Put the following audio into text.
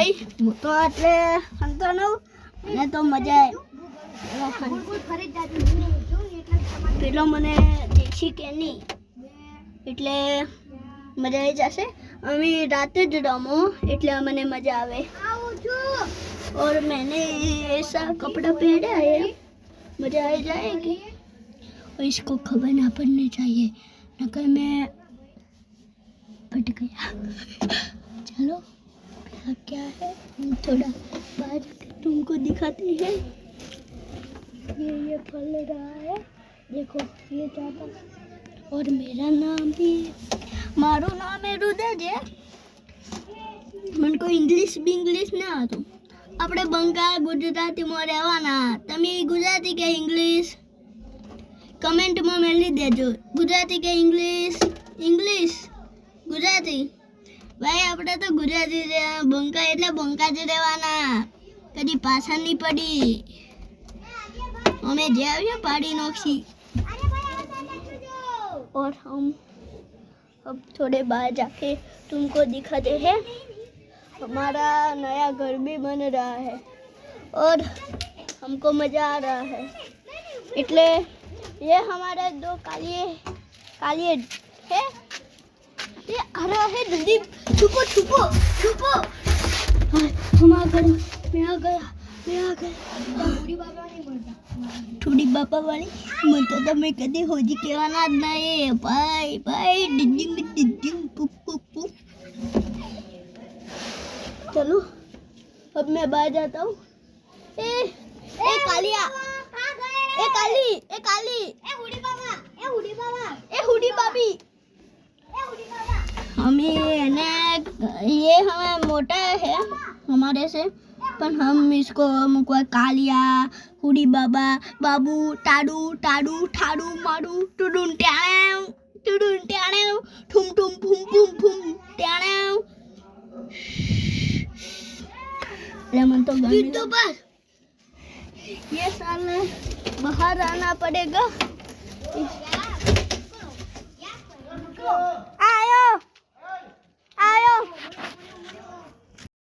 ભાઈ હું તો એટલે હંતો નવ મને તો મજા આવે પેલો મને દેખી કે નહીં એટલે મજા આવી જશે અમે रात જ રમો એટલે મને मजा आवे और मैंने ऐसा कपड़ा पहना है मजा आ जाएगी और इसको खबर ना पड़नी चाहिए नकर मैं फट गया चलो क्या है हम थोड़ा बाहर तुमको दिखाते हैं ये फल रहा है देखो ये जाता और मेरा नाम भी मारो नाम है रुद्र है मन को इंग्लिश ना आतो આપણે બંગાળ ગુજરાતીમાં રહેવાના તમે ગુજરાતી કે ઇંગ્લિશ કમેન્ટમાં મેલી દેજો ગુજરાતી કે ઇંગ્લિશ ગુજરાતી ભાઈ આપણે તો ગુજરાતી બંકા એટલે બંકા જ રહેવાના કદી પાછા નહીં પડી અમે જે આવ્યા પાડી નોખી और हम अब थोड़े बाहर जाके तुमको दिखाते हैं हमारा नया घर भी बन रहा है और हमको मज़ा आ रहा है इसलिए ये हमारे दो कालिए है ये आ रहा है जल्दी छुपो हम आ गए मैं आ गया थोड़ी बापा वाली मैं तो मैं कभी होजी कहवाना ज नहीं भाई डिजिंग पुप चलो अब मैं बाहर जाता हूँ ए कालिया ए काली ए हुडी बाबी हमें ना ये हमें मोटा है हमारे से पर हम इसको हमको कालिया हुडी बाबा बाबू टाडू ठाडू माडू टुडुन ट्याणे ठुम फुम ट्याणे लेमन तो पर ये साल बाहर आना पड़ेगा